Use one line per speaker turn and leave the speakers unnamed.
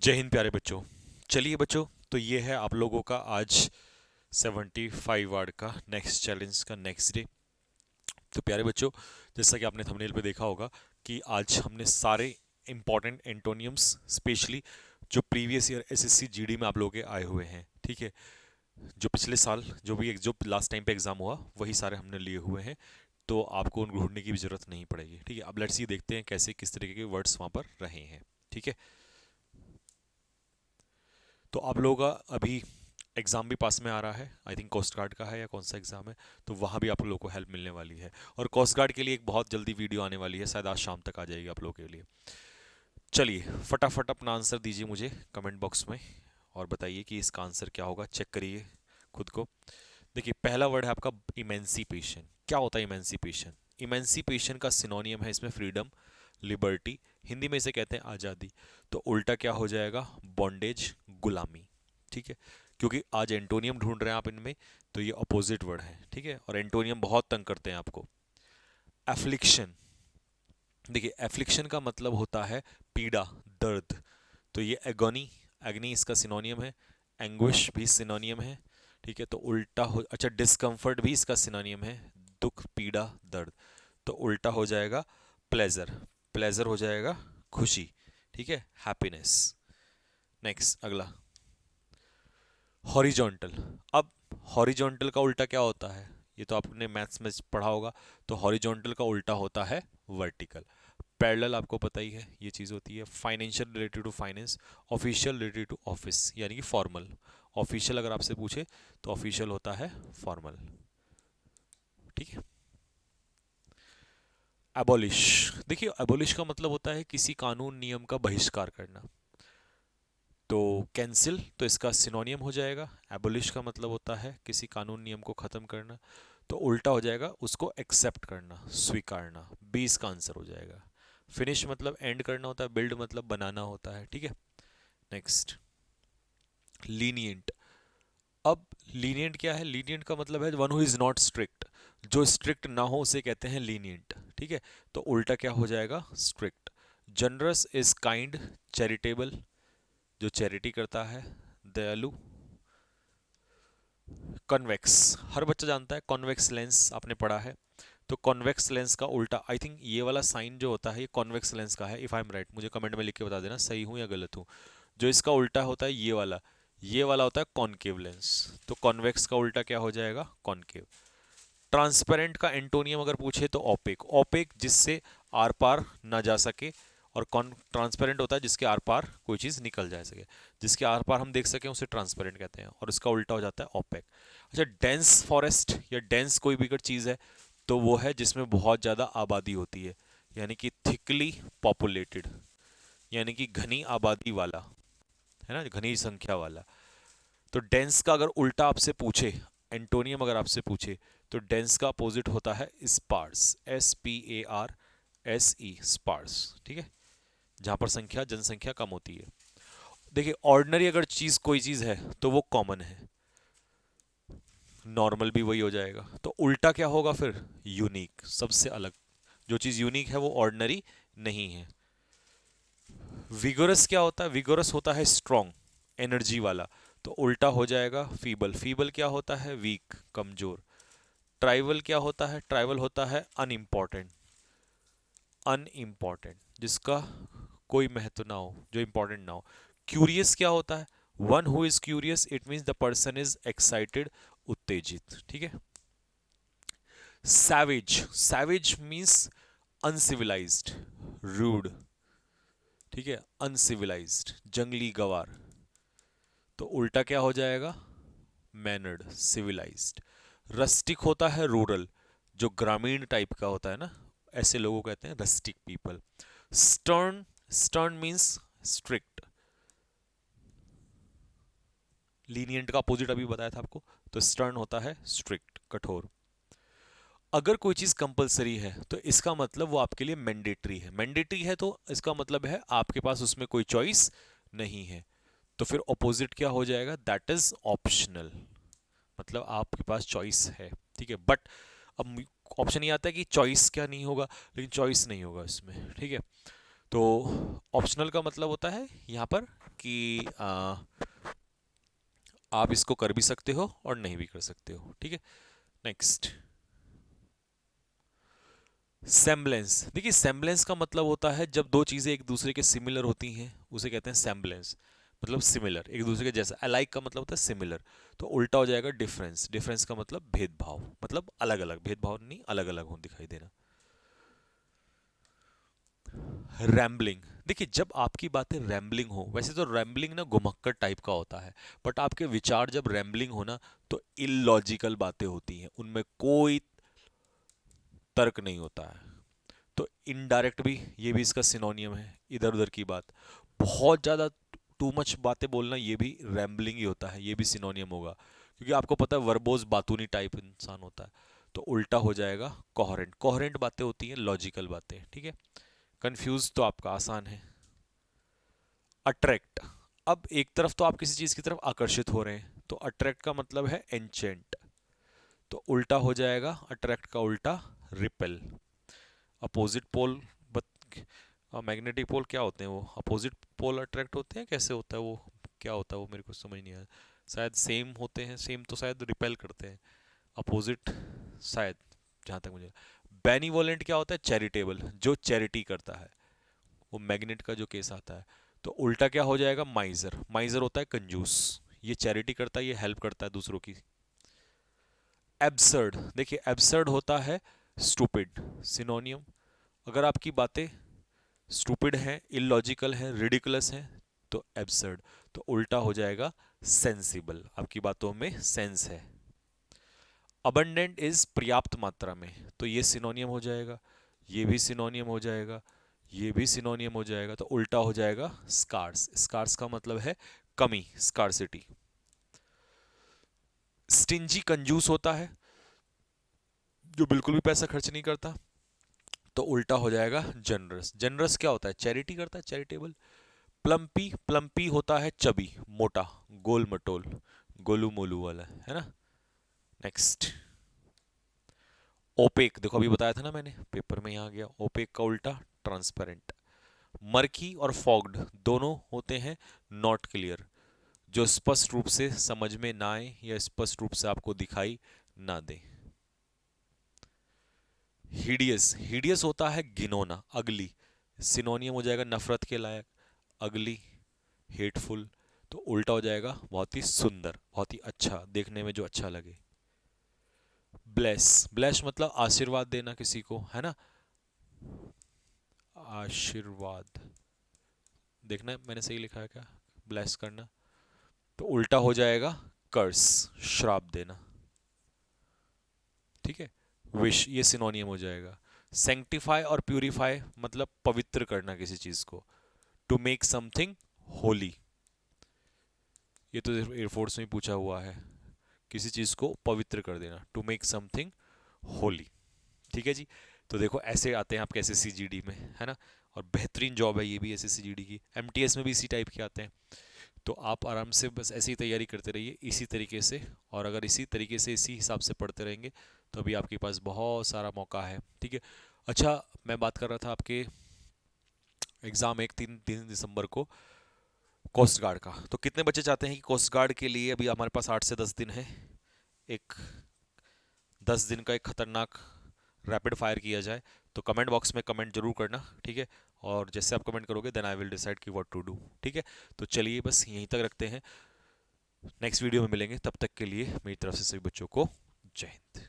जय हिंद प्यारे बच्चों। चलिए बच्चों, तो ये है आप लोगों का आज 75 वर्ड का नेक्स्ट चैलेंज का नेक्स्ट डे। तो प्यारे बच्चों, जैसा कि आपने थंबनेल पे देखा होगा कि आज हमने सारे इंपॉर्टेंट एंटोनियम्स स्पेशली जो प्रीवियस ईयर एसएससी जीडी में आप लोगों के आए हुए हैं, ठीक है, जो पिछले साल जो लास्ट टाइम पे एग्जाम हुआ वही सारे हमने लिए हुए हैं। तो आपको उन ढूंढने की भी जरूरत नहीं पड़ेगी, ठीक है। अब लेट्स ये देखते हैं कैसे किस तरीके के वर्ड्स वहाँ पर रहे हैं, ठीक है। तो आप लोगों का अभी एग्ज़ाम भी पास में आ रहा है, आई थिंक कोस्ट गार्ड का है या कौन सा एग्ज़ाम है, तो वहाँ भी आप लोगों को हेल्प मिलने वाली है। और कोस्ट गार्ड के लिए एक बहुत जल्दी वीडियो आने वाली है, शायद आज शाम तक आ जाएगी आप लोगों के लिए। चलिए फटाफट अपना आंसर दीजिए मुझे कमेंट बॉक्स में और बताइए कि इसका आंसर क्या होगा। चेक करिए खुद को। देखिए पहला वर्ड है आपका इमेंसिपेशन। क्या होता है इमेंसिपेशन? इमेंसिपेशन का सिनोनियम है इसमें फ्रीडम, लिबर्टी। हिंदी में इसे कहते हैं आज़ादी। तो उल्टा क्या हो जाएगा? बॉन्डेज, गुलामी, ठीक है। क्योंकि आज एंटोनियम ढूंढ रहे हैं आप इनमें, तो ये अपोजिट वर्ड है, ठीक है। और एंटोनियम बहुत तंग करते हैं आपको। एफ्लिक्शन। देखिए एफ्लिक्शन का मतलब होता है पीड़ा, दर्द। तो ये एगोनी, एग्नी इसका सिनोनियम है। एंग्विश भी सिनोनियम है, ठीक है। तो उल्टा हो, अच्छा, डिस्कम्फर्ट भी इसका सिनोनियम है, दुख, पीड़ा, दर्द। तो उल्टा हो जाएगा प्लेजर। प्लेजर हो जाएगा खुशी, ठीक है, हैप्पीनेस। नेक्स्ट अगला, हॉरिजॉन्टल। अब हॉरिजॉन्टल का उल्टा क्या होता है? ये तो आपने मैथ्स में पढ़ा होगा। तो हॉरिजॉन्टल का उल्टा होता है वर्टिकल। पैरेलल आपको पता ही है, ये चीज़ होती है financial related to finance, official related to office, यानी कि फॉर्मल। ऑफिशियल अगर आपसे पूछे तो ऑफिशियल होता है फॉर्मल, ठीक है। एबॉलिश। देखिए एबॉलिश का मतलब होता है किसी कानून नियम का बहिष्कार करना। तो कैंसिल तो इसका सिनोनियम हो जाएगा। एबॉलिश का मतलब होता है किसी कानून नियम को ख़त्म करना। तो उल्टा हो जाएगा उसको एक्सेप्ट करना, स्वीकारना। बी इसका आंसर हो जाएगा। फिनिश मतलब एंड करना होता है, बिल्ड मतलब बनाना होता है, ठीक है। Next, lenient. अब लीनियंट क्या है? लीनियंट का मतलब है one who is not strict. जो स्ट्रिक्ट ना हो उसे कहते हैं लीनियंट, ठीक है। तो उल्टा क्या हो जाएगा? Strict. Generous is kind, charitable, जो चैरिटी करता है, दयालु। कॉन्वेक्स, हर बच्चा जानता है कॉन्वेक्स लेंस, आपने पढ़ा है। तो कॉन्वेक्स लेंस का उल्टा, आई थिंक ये वाला साइन जो होता है ये कॉन्वेक्स लेंस का है, इफ आई एम राइट। मुझे कमेंट में लिख के बता देना सही हूँ या गलत हूँ। जो इसका उल्टा होता है ये वाला होता है कॉनकेव लेंस। तो कॉन्वेक्स का उल्टा क्या हो जाएगा? कॉनकेव। ट्रांसपेरेंट का एंटोनियम अगर पूछे तो ओपेक। ओपेक जिससे आर पार ना जा सके, और कॉन ट्रांसपेरेंट होता है जिसके आर पार कोई चीज़ निकल जा सके, जिसके आर पार हम देख सकें उसे ट्रांसपेरेंट कहते हैं। और इसका उल्टा हो जाता है ओपेक। अच्छा, डेंस फॉरेस्ट या डेंस कोई भी अगर चीज़ है तो वो है जिसमें बहुत ज़्यादा आबादी होती है, यानी कि थिकली पॉपुलेटेड, यानी कि घनी आबादी वाला, है ना, घनी संख्या वाला। तो डेंस का अगर उल्टा आपसे पूछे, एंटोनियम अगर आपसे पूछे, तो डेंस का अपोजिट होता है स्पार्स, SPARSE, स्पार्स, ठीक है, जहां पर जनसंख्या कम होती है। देखिए ऑर्डिनरी अगर चीज कोई चीज है तो वो कॉमन है, नॉर्मल भी वही हो जाएगा। तो उल्टा क्या होगा फिर? यूनिक, सबसे अलग। जो चीज यूनिक है वो ऑर्डिनरी नहीं है। विगोरस क्या होता है? विगोरस होता है स्ट्रॉन्ग, एनर्जी वाला। तो उल्टा हो जाएगा फीबल। फीबल क्या होता है? वीक, कमजोर। ट्राइवल क्या होता है? ट्राइवल होता है अनइम्पॉर्टेंट, अनइम्पॉर्टेंट जिसका कोई महत्व ना हो, जो इंपॉर्टेंट ना हो। क्यूरियस क्या होता है? One who is curious, it means the person is excited, उत्तेजित, ठीक है। Savage, savage means uncivilised, rude, ठीक है, अनसिविलाइज्ड, जंगली गवार। तो उल्टा क्या हो जाएगा? Mannered, civilised. रस्टिक होता है रूरल, जो ग्रामीण टाइप का होता है ना, ऐसे लोगों को कहते हैं rustic people. Stern, stern means strict. Lenient का अपोजिट अभी बताया था आपको। तो स्टर्न होता है स्ट्रिक्ट, कठोर। अगर कोई चीज कंपलसरी है तो इसका मतलब वो आपके लिए मैंडेटरी है। मैंडेटरी है तो इसका मतलब है आपके पास उसमें कोई चॉइस नहीं है। तो फिर ऑपोजिट क्या हो जाएगा? दैट इज ऑप्शनल, मतलब आपके पास चॉइस है, ठीक है। बट अब ऑप्शन ये आता है कि चॉइस क्या नहीं होगा, लेकिन चॉइस नहीं होगा इसमें, ठीक है। तो ऑप्शनल का मतलब होता है यहाँ पर कि आप इसको कर भी सकते हो और नहीं भी कर सकते हो, ठीक है। Next, semblance. देखिए सेम्बलेंस का मतलब होता है जब दो चीज़ें एक दूसरे के सिमिलर होती हैं उसे कहते हैं सेम्बलेंस, मतलब सिमिलर, एक दूसरे के जैसा। अलाइक का मतलब होता है सिमिलर, तो उल्टा हो जाएगा डिफरेंस। डिफरेंस का मतलब भेदभाव, मतलब अलग अलग, भेदभाव नहीं, अलग अलग हो दिखाई देना। रैम्बलिंग, देखिए जब आपकी बातें रैम्बलिंग हो, वैसे तो रैम्बलिंग ना घुमक्कड़ टाइप का होता है, बट आपके विचार जब रैम्बलिंग हो ना तो इलॉजिकल बातें होती हैं, उनमें कोई तर्क नहीं होता है। तो इनडायरेक्ट भी, ये भी इसका सिनोनियम है, इधर उधर की बात। बहुत ज़्यादा टू मच बातें बोलना, ये भी रैम्बलिंग ही होता है, ये भी सिनोनियम होगा, क्योंकि आपको पता है वर्बोज बातूनी टाइप इंसान होता है। तो उल्टा हो जाएगा कोहेरेंट। कोहेरेंट बातें होती हैं लॉजिकल बातें, ठीक है। कंफ्यूज तो आपका आसान है। अट्रैक्ट, अब एक तरफ तो आप किसी चीज़ की तरफ आकर्षित हो रहे हैं, तो अट्रैक्ट का मतलब है एंचेंट, तो उल्टा हो जाएगा अट्रैक्ट का उल्टा repel. Opposite pole, magnetic pole क्या होते हैं, वो अपोजिट पोल अट्रैक्ट होते हैं, कैसे होता है वो, क्या होता है वो, मेरे को समझ नहीं आया। शायद सेम होते हैं, सेम तो शायद रिपेल करते हैं, अपोजिट शायद, जहाँ तक मुझे। बेनीवोलेंट क्या होता है, चैरिटेबल, जो चैरिटी करता है, वो मैग्नेट का जो केस आता है। तो उल्टा क्या हो जाएगा, माइजर। माइजर होता है कंजूस, ये चैरिटी करता है, ये हेल्प करता है दूसरों की। एब्सर्ड, देखिए एब्सर्ड होता है स्टूपिड, सिनोनियम। अगर आपकी बातें स्टूपिड है, इलॉजिकल है, रिडिकुलस है, तो एब्सर्ड। तो उल्टा हो जाएगा सेंसिबल, आपकी बातों में सेंस है। अबंडेंट इज पर्याप्त मात्रा में, तो ये सिनोनियम हो जाएगा, ये भी सिनोनियम हो जाएगा, ये भी सिनोनियम हो जाएगा, तो उल्टा हो जाएगा स्कार्स। स्कार्स का मतलब है कमी, स्कार्सिटी। स्टिंजी कंजूस होता है, जो बिल्कुल भी पैसा खर्च नहीं करता, तो उल्टा हो जाएगा जनरस। जनरस क्या होता है, चैरिटी करता है, चैरिटेबल। प्लम्पी, प्लम्पी होता है चबी, मोटा, गोल मटोल, गोलू मोलू वाला, है ना। नेक्स्ट, ओपेक, देखो अभी बताया था ना मैंने, पेपर में यहाँ गया। ओपेक का उल्टा ट्रांसपेरेंट। मर्की और फॉग्ड दोनों होते हैं नॉट क्लियर, जो स्पष्ट रूप से समझ में ना आए या स्पष्ट रूप से आपको दिखाई ना दे। हिडियस, हिडियस होता है घिनौना, अगली, सिनोनियम हो जाएगा नफरत के लायक, अगली, हेटफुल। तो उल्टा हो जाएगा बहुत ही सुंदर, बहुत ही अच्छा, देखने में जो अच्छा लगे। ब्लेस, ब्लेस मतलब आशीर्वाद देना किसी को, है ना, आशीर्वाद। देखना मैंने सही लिखा है क्या, ब्लेस करना। तो उल्टा हो जाएगा कर्स, श्राप देना, ठीक है। विश, ये सिनोनियम हो जाएगा। सेंक्टिफाई और प्यूरिफाई मतलब पवित्र करना किसी चीज को, टू मेक समथिंग होली। ये तो एयरफोर्स में पूछा हुआ है, किसी चीज को पवित्र कर देना, टू मेक समथिंग होली, ठीक है जी। तो देखो ऐसे आते हैं आपके SSC GD में, है ना। और बेहतरीन जॉब है ये भी SSC GD की, MTS में भी इसी टाइप के आते हैं। तो आप आराम से बस ऐसी तैयारी करते रहिए इसी तरीके से, और अगर इसी तरीके से इसी हिसाब से पढ़ते रहेंगे तो अभी आपके पास बहुत सारा मौका है, ठीक है। अच्छा, मैं बात कर रहा था आपके एग्ज़ाम एक 3 दिसंबर को कोस्ट गार्ड का, तो कितने बच्चे चाहते हैं कि कोस्ट गार्ड के लिए, अभी हमारे पास 8 से 10 दिन है, एक 10 दिन का एक खतरनाक रैपिड फायर किया जाए। तो कमेंट बॉक्स में कमेंट जरूर करना, ठीक है। और जैसे आप कमेंट करोगे देन आई विल डिसाइड कि व्हाट टू डू, ठीक है। तो चलिए बस यहीं तक रखते हैं, नेक्स्ट वीडियो में मिलेंगे, तब तक के लिए मेरी तरफ से सभी बच्चों को जय हिंद।